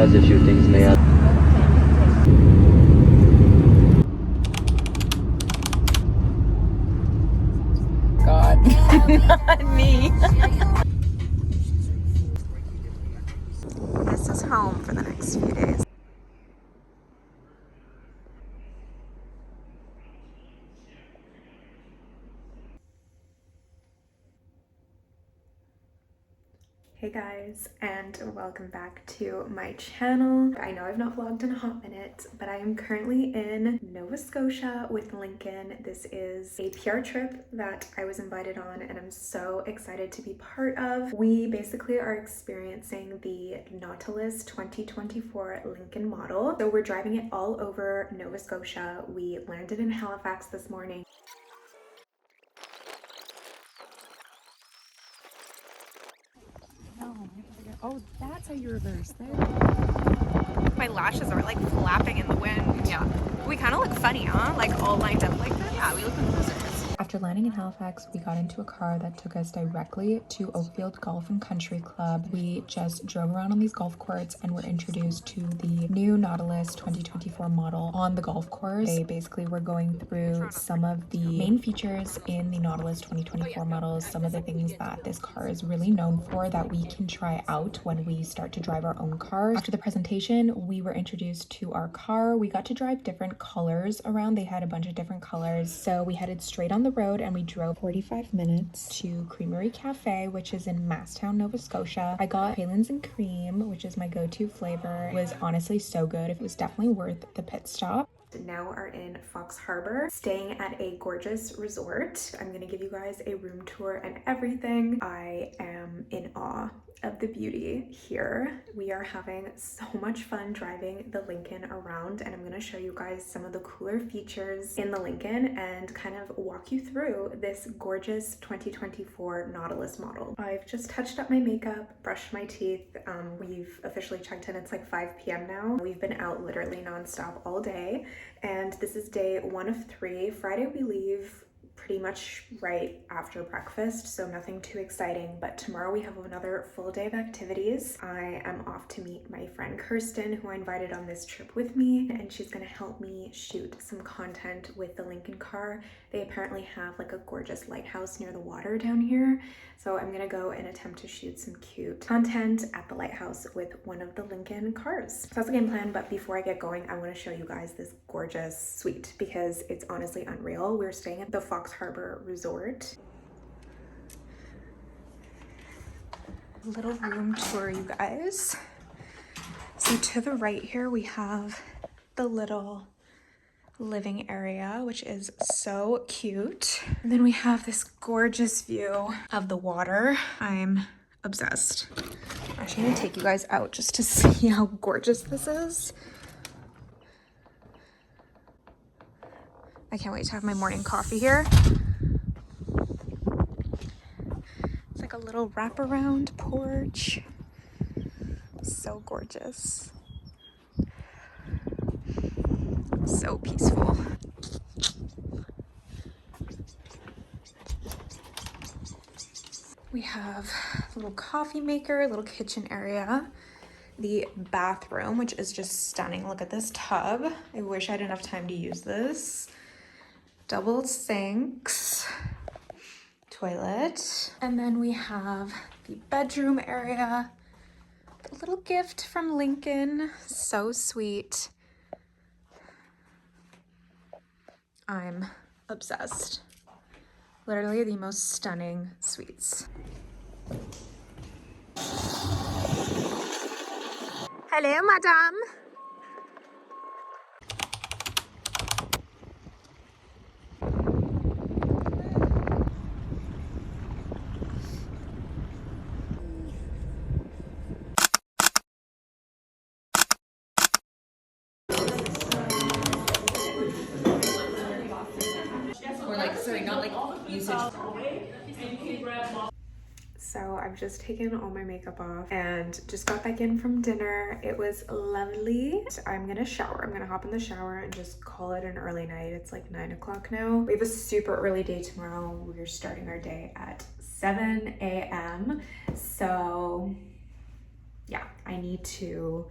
ऐसे शूटिंग्स में यार। God, not me. This is home for the next few days. Hey guys, and welcome back to my channel. I know I've not vlogged in a hot minute, but I am currently in Nova Scotia with Lincoln. This is a PR trip that I was invited on and I'm so excited to be part of. We basically are experiencing the Nautilus 2024 Lincoln model. So we're driving it all over Nova Scotia. We landed in Halifax this morning. Oh, that's how you reverse there. My lashes are like flapping in the wind. Yeah. We kind of look funny, huh? Like all lined up like this. Yeah, we look like losers. After landing in Halifax, we got into a car that took us directly to Oakfield Golf and Country Club. We just drove around on these golf courses and were introduced to the new Nautilus 2024 model on the golf course. They basically were going through some of the main features in the Nautilus 2024 models, some of the things that this car is really known for that we can try out when we start to drive our own cars. After the presentation, we were introduced to our car. We got to drive different colors around. They had a bunch of different colors. So we headed straight on the road and we drove 45 minutes to Creamery Cafe, which is in Masstown, Nova Scotia. I got Palins and Cream, which is my go-to flavor. It was honestly so good. It was definitely worth the pit stop. Now are in Fox Harbour, staying at a gorgeous resort. I'm gonna give you guys a room tour and everything. I am in awe of the beauty here. We are having so much fun driving the Lincoln around, and I'm gonna show you guys some of the cooler features in the Lincoln and kind of walk you through this gorgeous 2024 Nautilus model. I've just touched up my makeup, brushed my teeth. We've officially checked in. It's like 5 p.m. now. We've been out literally nonstop all day. And this is day 1 of 3. Friday we leave pretty much right after breakfast, so nothing too exciting, but tomorrow we have another full day of activities. I am off to meet my friend Kirsten, who I invited on this trip with me, and she's gonna help me shoot some content with the Lincoln car. They apparently have like a gorgeous lighthouse near the water down here, so I'm gonna go and attempt to shoot some cute content at the lighthouse with one of the Lincoln cars. So that's the game plan, but before I get going, I wanna show you guys this gorgeous suite because it's honestly unreal. We're staying at the Fox Harb'r Resort. Little room tour, you guys. So to the right here, we have the little living area, which is so cute. And then we have this gorgeous view of the water. I'm obsessed. I'm actually gonna take you guys out just to see how gorgeous this is. I can't wait to have my morning coffee here. It's like a little wraparound porch. So gorgeous. So peaceful. We have a little coffee maker, a little kitchen area. The bathroom, which is just stunning. Look at this tub. I wish I had enough time to use this. Double sinks, toilet, and then we have the bedroom area. A little gift from Lincoln, so sweet. I'm obsessed. Literally the most stunning suites. Hello, madame. Or like, sorry, not like usage. So I've just taken all my makeup off and just got back in from dinner. It was lovely. I'm gonna shower. I'm gonna hop in the shower and just call it an early night. It's like 9 o'clock now. We have a super early day tomorrow. We're starting our day at 7 a.m. So yeah, I need to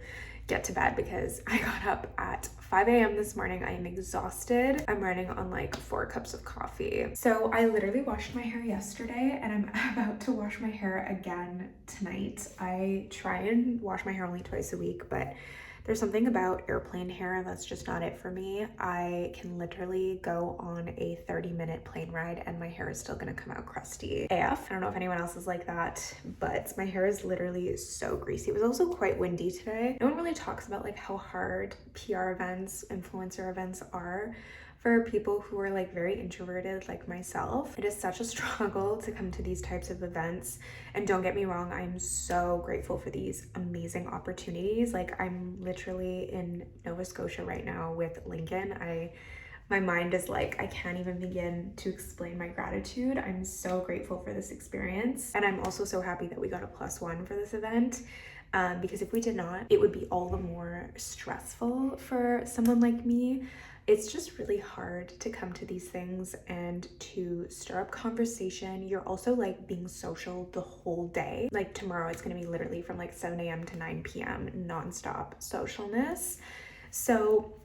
get to bed because I got up at 5 a.m. this morning. I am exhausted. I'm running on like 4 cups of coffee. So I literally washed my hair yesterday and I'm about to wash my hair again tonight. I try and wash my hair only twice a week, but there's something about airplane hair that's just not it for me. I can literally go on a 30-minute plane ride and my hair is still gonna come out crusty AF. I don't know if anyone else is like that, but my hair is literally so greasy. It was also quite windy today. No one really talks about like how hard PR events, influencer events are for people who are like very introverted like myself. It is such a struggle to come to these types of events. And don't get me wrong, I'm so grateful for these amazing opportunities. Like I'm literally in Nova Scotia right now with Lincoln. My mind is like, I can't even begin to explain my gratitude. I'm so grateful for this experience. And I'm also so happy that we got a +1 for this event. Because if we did not, it would be all the more stressful for someone like me. It's just really hard to come to these things and to stir up conversation. You're also like being social the whole day. Like tomorrow, it's gonna be literally from like 7 a.m. to 9 p.m. nonstop socialness. So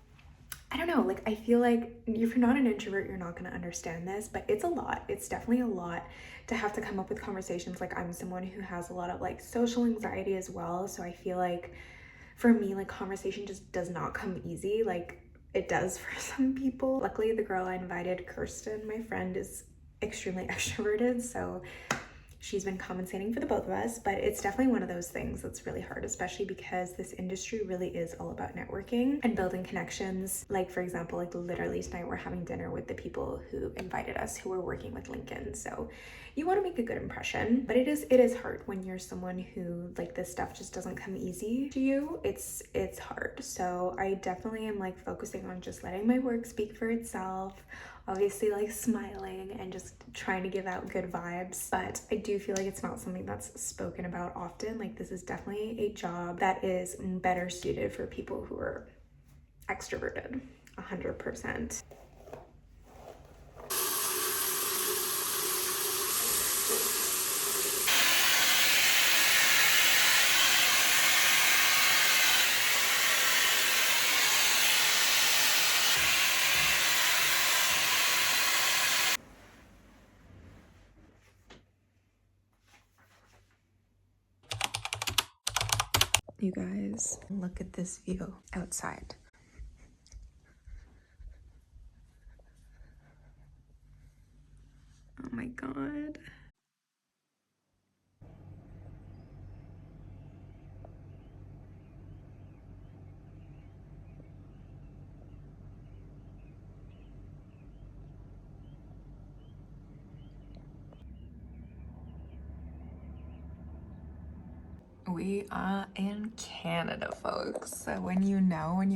I don't know, like I feel like if you're not an introvert, you're not gonna understand this, but it's a lot. It's definitely a lot to have to come up with conversations. Like I'm someone who has a lot of like social anxiety as well. So I feel like for me, like conversation just does not come easy. Like it does for some people. Luckily, the girl I invited, Kirsten, my friend, is extremely extroverted, so she's been compensating for the both of us, but it's definitely one of those things that's really hard, especially because this industry really is all about networking and building connections. Like for example, like literally tonight we're having dinner with the people who invited us who were working with Lincoln. So you want to make a good impression, but it is hard when you're someone who like this stuff just doesn't come easy to you. It's hard. So I definitely am like focusing on just letting my work speak for itself, obviously like smiling and just trying to give out good vibes. But I do feel like it's not something that's spoken about often. Like this is definitely a job that is better suited for people who are extroverted, 100%. You guys, look at this view outside. Oh my God. We are in Canada, folks. So when you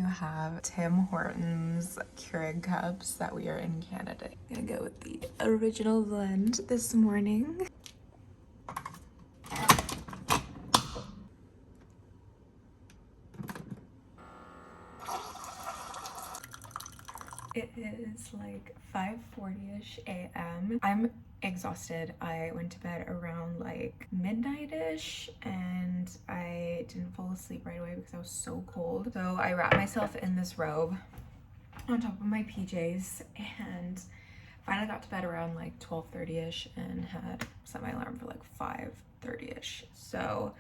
have Tim Hortons Keurig cups that we are in Canada. I'm gonna go with the original blend this morning. It is like 5:40ish a.m. I'm exhausted. I went to bed around like midnight-ish and I didn't fall asleep right away because I was so cold. So I wrapped myself in this robe on top of my PJs and finally got to bed around like 12:30ish and had set my alarm for like 5:30ish. So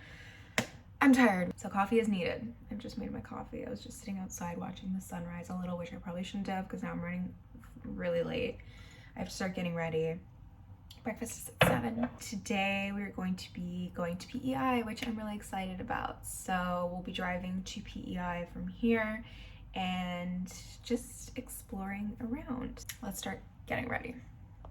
I'm tired, so coffee is needed. I've just made my coffee. I was just sitting outside watching the sunrise a little, which I probably shouldn't have because now I'm running really late. I have to start getting ready. Breakfast is at 7. Today we're going to be going to PEI, which I'm really excited about. So we'll be driving to PEI from here and just exploring around. Let's start getting ready.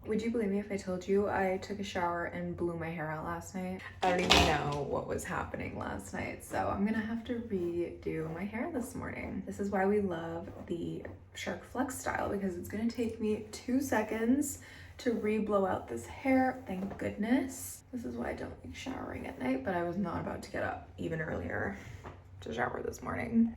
Would you believe me if I told you I took a shower and blew my hair out last night? I don't even know what was happening last night, so I'm gonna have to redo my hair this morning. This is why we love the Shark Flex style, because it's gonna take me 2 seconds to re-blow out this hair, thank goodness. This is why I don't like showering at night, but I was not about to get up even earlier to shower this morning.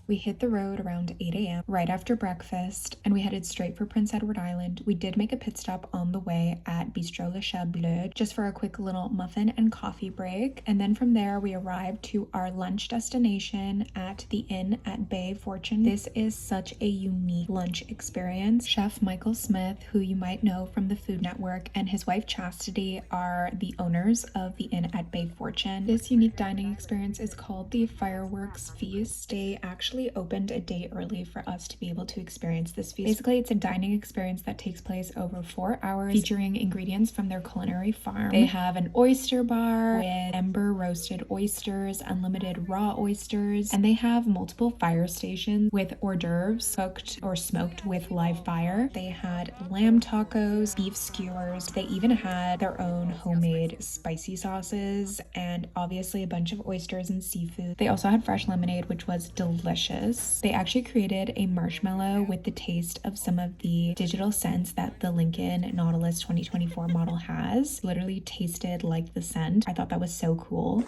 We hit the road around 8 a.m. right after breakfast, and we headed straight for Prince Edward Island. We did make a pit stop on the way at Bistro Le Chat Bleu just for a quick little muffin and coffee break, and then from there we arrived to our lunch destination at the inn at Bay Fortune. This is such a unique lunch experience. Chef Michael Smith, who you might know from the Food Network, and his wife Chastity are the owners of the inn at Bay Fortune. This unique dining experience is called the Fireworks Feast. They actually opened a day early for us to be able to experience this feast. Basically, it's a dining experience that takes place over 4 hours, featuring ingredients from their culinary farm. They have an oyster bar with ember roasted oysters, unlimited raw oysters, and they have multiple fire stations with hors d'oeuvres cooked or smoked with live fire. They had lamb tacos, beef skewers. They even had their own homemade spicy sauces, and obviously a bunch of oysters and seafood. They also had fresh lemonade, which was delicious. They actually created a marshmallow with the taste of some of the digital scents that the Lincoln Nautilus 2024 model has. Literally tasted like the scent. I thought that was so cool.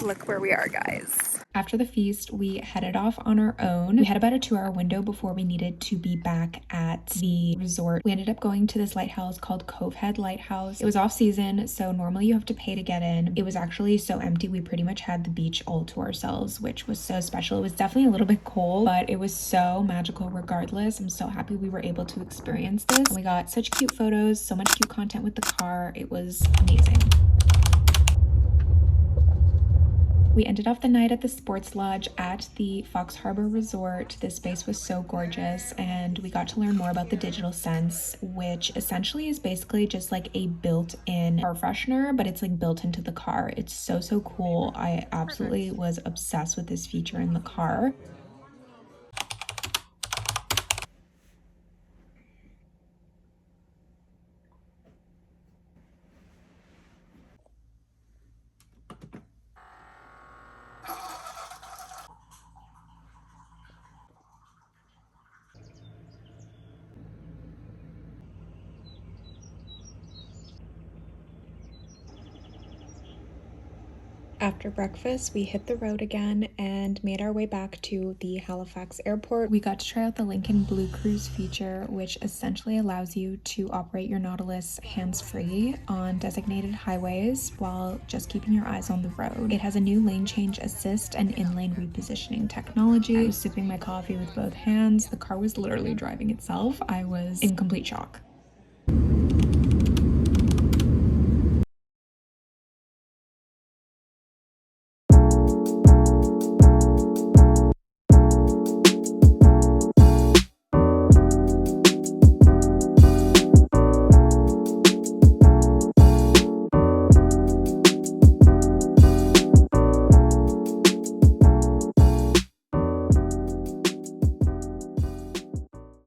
Look where we are, guys. After the feast, we headed off on our own. We had about a 2-hour window before we needed to be back at the resort. We ended up going to this lighthouse called Cove Head Lighthouse. It was off season, so normally you have to pay to get in. It was actually so empty, we pretty much had the beach all to ourselves, which was so special. It was definitely a little bit cold, but it was so magical regardless. I'm so happy we were able to experience this. And we got such cute photos, so much cute content with the car. It was amazing. We ended off the night at the sports lodge at the Fox Harb'r Resort. This space was so gorgeous, and we got to learn more about the digital sense, which essentially is basically just like a built-in car freshener, but it's like built into the car. It's so cool. I absolutely was obsessed with this feature in the car. After breakfast, we hit the road again and made our way back to the Halifax airport. We got to try out the Lincoln bluecruise feature, which essentially allows you to operate your Nautilus hands-free on designated highways while just keeping your eyes on the road. It has a new lane change assist and in-lane repositioning technology. I was sipping my coffee with both hands. The car was literally driving itself. I was in complete shock.